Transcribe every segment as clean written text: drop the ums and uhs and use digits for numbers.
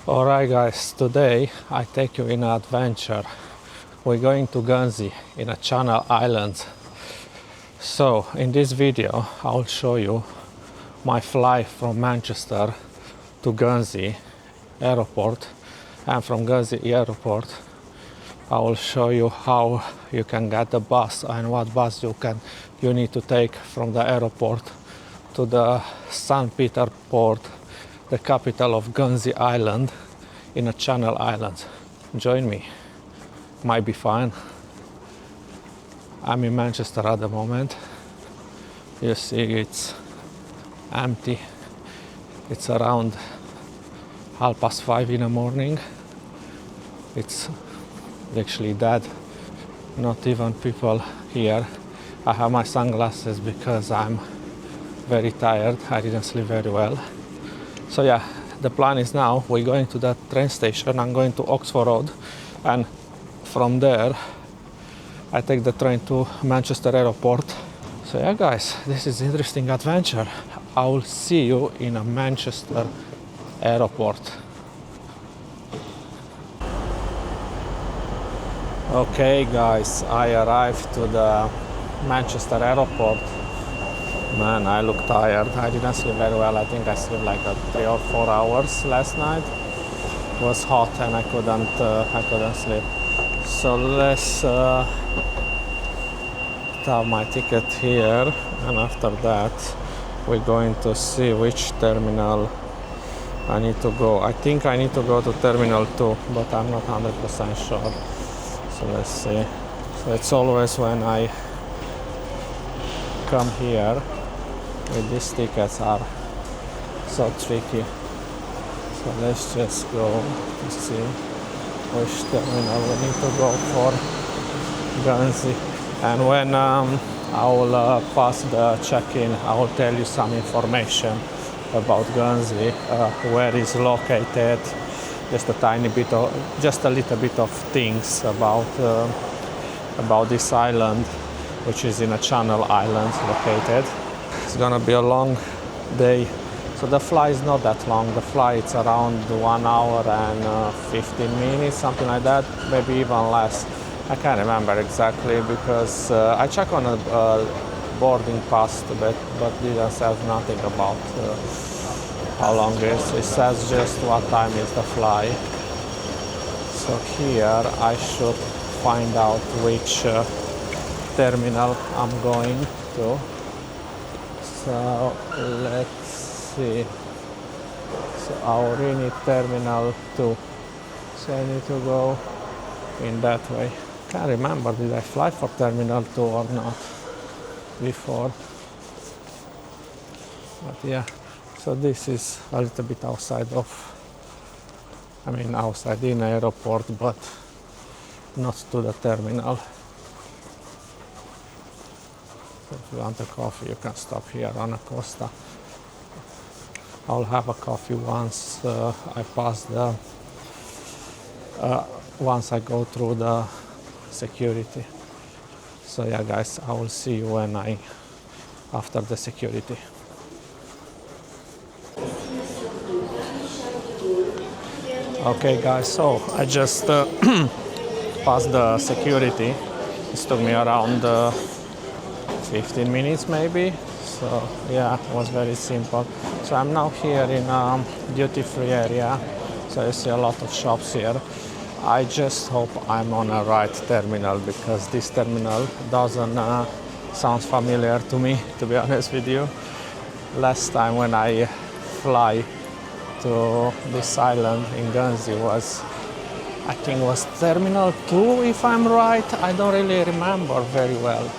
Alright guys, today I take you in an adventure. We're going to Guernsey in a Channel Islands. So in this video I'll show you my flight from Manchester to Guernsey airport, and from Guernsey airport I will show you how you can get the bus and what bus you need to take from the airport to the St. Peter port, the capital of Guernsey Island in a Channel Islands. Join me, might be fun. I'm in Manchester at the moment. You see it's empty. It's around 5:30 in the morning. It's actually dead, not even people here. I have my sunglasses because I'm very tired. I didn't sleep very well. So yeah, the plan is now we're going to that train station. I'm going to Oxford Road, and from there I take the train to Manchester Airport. So yeah guys, this is interesting adventure. I will see you in a Manchester Airport. Okay guys, I arrived to the Manchester Airport. Man, I look tired. I didn't sleep very well. I think I slept like 3 or 4 hours last night. It was hot and I couldn't sleep. So let's have my ticket here, and after that we're going to see which terminal I need to go. I think I need to go to Terminal 2, but I'm not 100% sure. So let's see. So it's always when I come here with these tickets are so tricky. So let's just go to see which terminal we need to go for Guernsey. And when I will pass the check-in, I will tell you some information about Guernsey, where it's located, just a little bit of things about this island, which is in a Channel Islands located. It's gonna be a long day. So the flight is not that long. The flight is around 1 hour and 15 minutes, something like that, maybe even less. I can't remember exactly because I checked on a boarding pass, but didn't say nothing about how long it is. It says just what time is the flight. So here I should find out which terminal I'm going to. So let's see. So I already need Terminal 2. So I need to go in that way. Can't remember, did I fly for Terminal 2 or not before? But yeah, so this is a little bit outside in the airport, but not to the terminal. So if you want a coffee, you can stop here on Acosta. I'll have a coffee once I pass once I go through the security. So yeah guys, I will see you after the security. Okay guys, so I just passed the security. It took me around 15 minutes maybe. So yeah, it was very simple. So I'm now here in a duty-free area. So you see a lot of shops here. I just hope I'm on a right terminal, because this terminal doesn't sound familiar to me, to be honest with you. Last time when I fly to this island in Guernsey I think was Terminal 2, if I'm right. I don't really remember very well.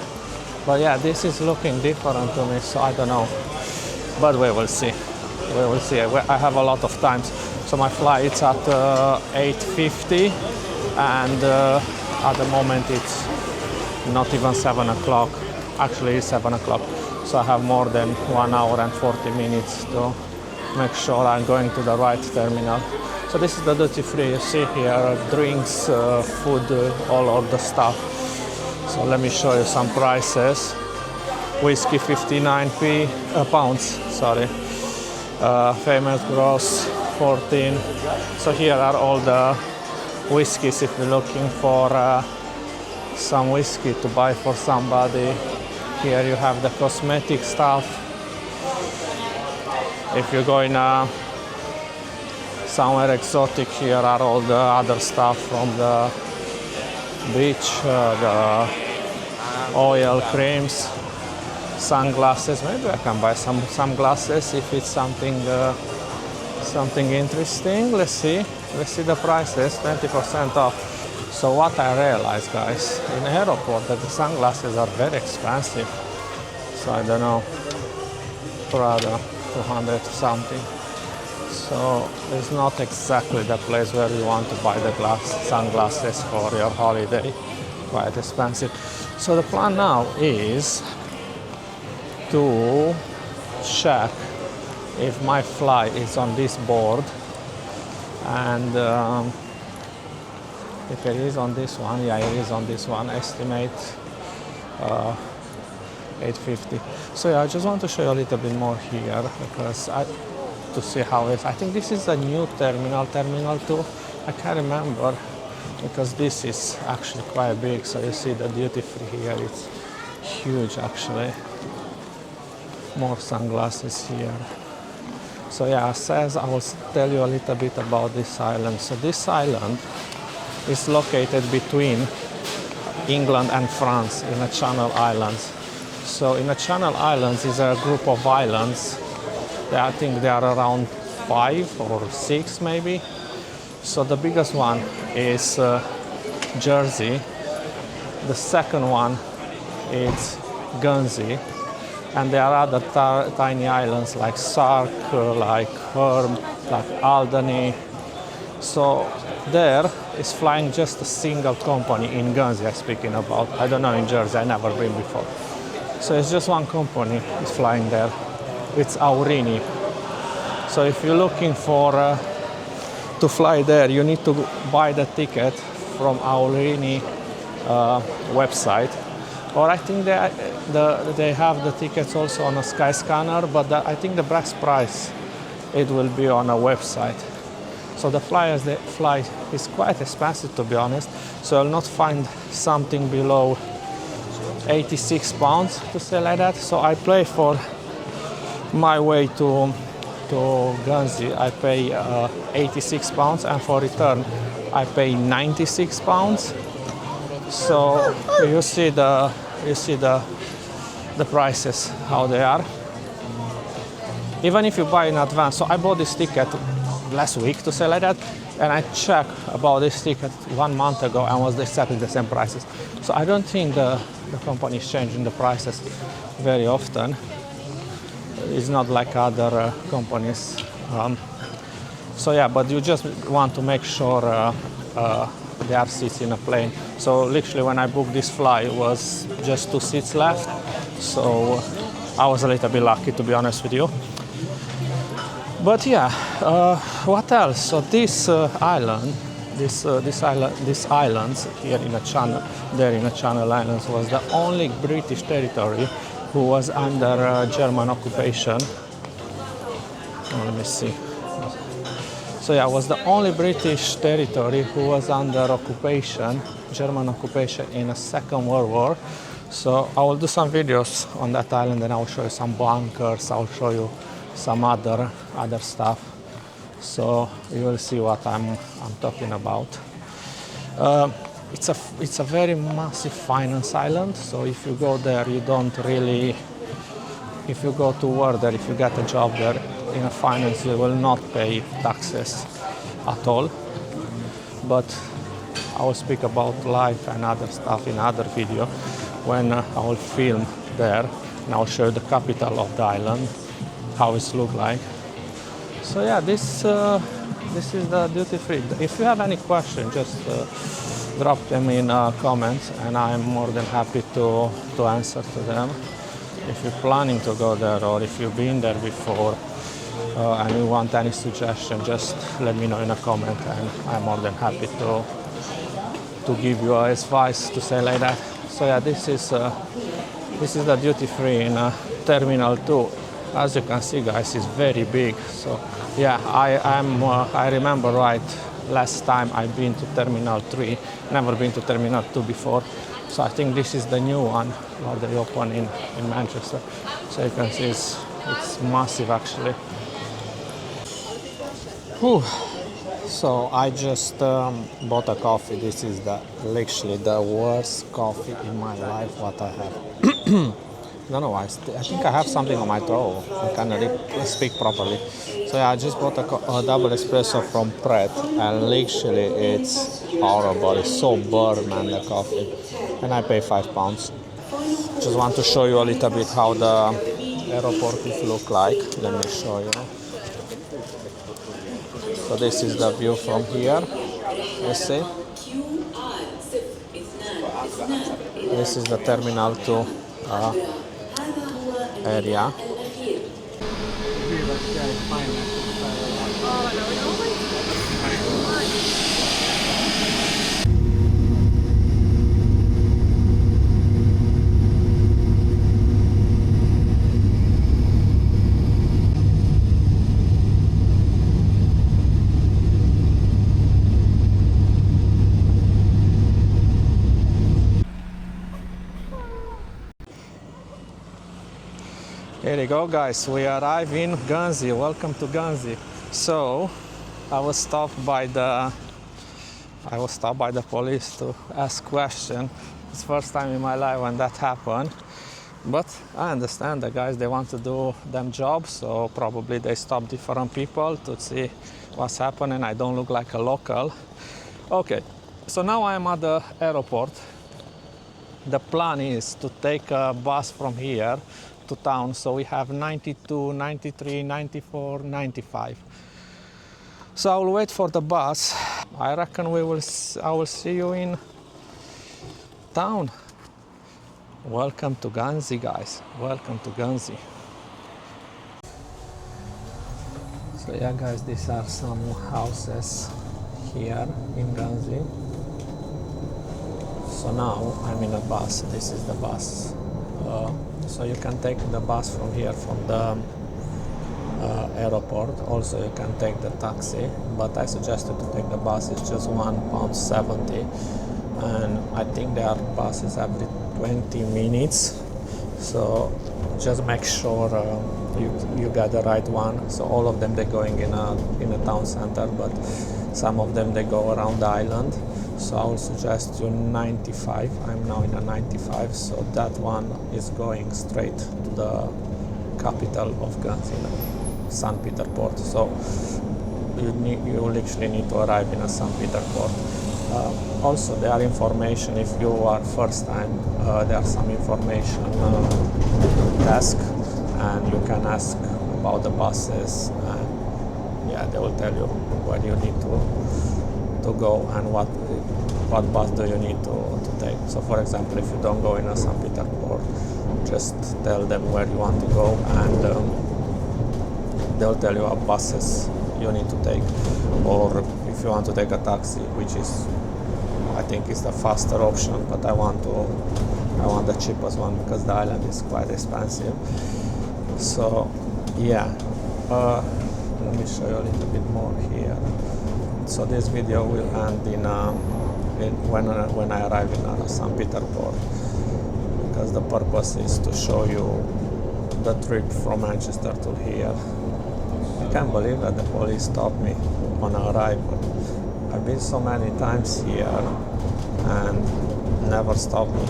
But yeah, this is looking different to me, so I don't know. But we will see. We will see. I have a lot of times. So my flight's at 8:50, and at the moment it's not even 7 o'clock. Actually it's 7 o'clock. So I have more than 1 hour and 40 minutes to make sure I'm going to the right terminal. So this is the duty free. You see here drinks, food, all of the stuff. So let me show you some prices. Whiskey 59 pounds, sorry. famous gross 14. So here are all the whiskeys if you're looking for some whiskey to buy for somebody. Here you have the cosmetic stuff. If you're going somewhere exotic, here are all the other stuff from the beach, the oil creams, sunglasses. Maybe I can buy some sunglasses if it's something interesting. Let's see the prices. 20% off. So what I realized, guys, in the airport that the sunglasses are very expensive. So I don't know, Prada 200 something. So it's not exactly the place where you want to buy the sunglasses for your holiday. Quite expensive. So the plan now is to check if my flight is on this board, and if it is on this one, yeah, it is on this one. Estimate 850. So yeah, I just want to show you a little bit more here because to see how it is. I think this is a new terminal 2. I can't remember because this is actually quite big. So you see the duty free here, it's huge actually. More sunglasses here. So yeah, it says I will tell you a little bit about this island. So this island is located between England and France in the Channel Islands. So in the Channel Islands is a group of islands. I think they are around 5 or 6 maybe. So the biggest one is Jersey. The second one is Guernsey. And there are other tiny islands like Sark, like Herm, like Alderney. So there is flying just a single company in Guernsey I'm speaking about. I don't know in Jersey, I never been before. So it's just one company is flying there. It's Aurigny. So if you're looking for to fly there, you need to buy the ticket from Aurigny website. Or I think they have the tickets also on a Skyscanner, but I think the best price it will be on a website. So the flyers they fly is quite expensive to be honest. So you'll not find something below 86 pounds to say like that. So I pay for my way to Guernsey. I pay 86 pounds, and for return I pay 96 pounds. So you see the prices how they are. Even if you buy in advance. So I bought this ticket last week to say like that, and I checked about this ticket 1 month ago and was exactly the same prices. So I don't think the company is changing the prices very often. It's not like other companies. So yeah, but you just want to make sure there are seats in a plane. So literally when I booked this flight, it was just 2 seats left. So I was a little bit lucky to be honest with you. But yeah, what else? So this island, these islands here in the Channel, there in the Channel Islands, was the only British territory who was under German occupation. Let me see. So yeah, it was the only British territory who was under occupation, German occupation in the Second World War. So I will do some videos on that island and I will show you some bunkers, I will show you some other stuff. So you will see what I'm talking about. It's a very massive finance island. So if you go there, you don't really, if you go to work there, if you get a job there in a finance, you will not pay taxes at all. But I will speak about life and other stuff in other video when I will film there, and I will show you the capital of the island, how it looks like. So yeah, this is the duty free. If you have any question, just drop them in comments, and I'm more than happy to answer to them. If you're planning to go there, or if you've been there before and you want any suggestion, just let me know in a comment, and I'm more than happy to give you advice to say like that. So yeah, this is the duty free in Terminal 2 As you can see, guys, it's very big. So yeah, I remember right, last time I've been to Terminal 3, never been to Terminal 2 before. So I think this is the new one where they open in Manchester. So you can see it's massive actually. Whew. So I just bought a coffee. This is literally the worst coffee in my life what I have. No, no, I think I have something on my throat. I can't speak properly. So yeah, I just bought a double espresso from Pret, and literally it's horrible. It's so burnt, man, the coffee. And I pay £5. Just want to show you a little bit how the airport is look like. Let me show you. So this is the view from here. You see? This is the Terminal 2 area. Here you go, guys. We arrive in Guernsey. Welcome to Guernsey. So, I was stopped by the police to ask question. It's first time in my life when that happened. But I understand the guys, they want to do them job, so probably they stop different people to see what's happening. I don't look like a local. Okay, so now I'm at the airport. The plan is to take a bus from here to town, so we have 92, 93, 94, 95. So I will wait for the bus. I reckon I will see you in town. Welcome to Guernsey, guys. Welcome to Guernsey. So yeah, guys, these are some houses here in Guernsey. So now I'm in a bus. This is the bus. So you can take the bus from here, from the airport. Also you can take the taxi, but I suggested to take the bus. It's just £1.70, and I think there are buses every 20 minutes. So just make sure you get the right one. So all of them, they're going in a town center, but some of them they go around the island. So I will suggest you 95. I'm now in a 95, so that one is going straight to the capital of Guernsey, St. Peter Port. So you literally need to arrive in a St. Peter Port. Also, there are information if you are first time. There are some information desk, and you can ask about the buses. And yeah, they will tell you where you need to go and what bus do you need to take. So for example, if you don't go in a St. Peter Port, just tell them where you want to go, and they'll tell you what buses you need to take. Or if you want to take a taxi, which is, I think, is the faster option, but I want the cheapest one because the island is quite expensive. So yeah, let me show you a little bit more here. So this video will end when I arrive in St. Peter Port, because the purpose is to show you the trip from Manchester to here. I can't believe that the police stopped me on arrival. I've been so many times here and never stopped me.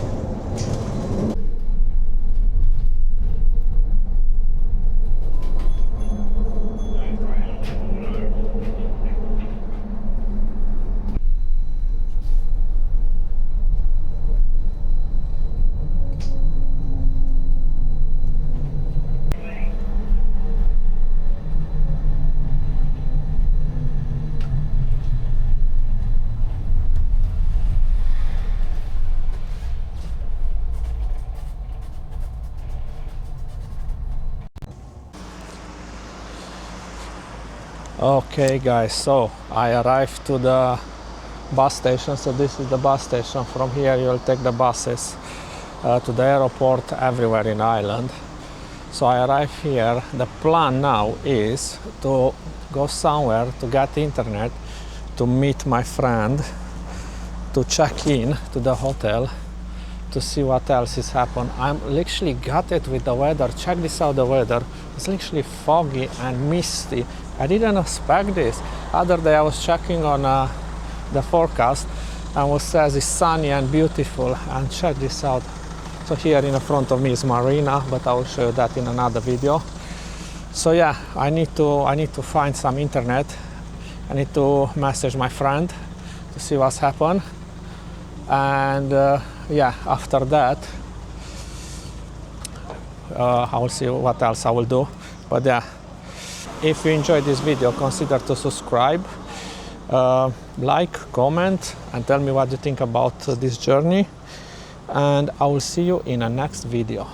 Okay guys, so I arrived to the bus station. So this is the bus station. From here you'll take the buses to the airport everywhere in Ireland. So I arrive here. The plan now is to go somewhere to get internet, to meet my friend, to check in to the hotel, to see what else is happening. I'm literally gutted with the weather. Check this out, the weather. It's literally foggy and misty. I didn't expect this. Other day I was checking on the forecast and it says it's sunny and beautiful. And check this out. So here in front of me is marina, but I will show you that in another video. So yeah, I need to find some internet. I need to message my friend to see what's happened. And yeah, after that I will see what else I will do. But yeah, if you enjoyed this video, consider to subscribe, like, comment, and tell me what you think about this journey. And I will see you in the next video.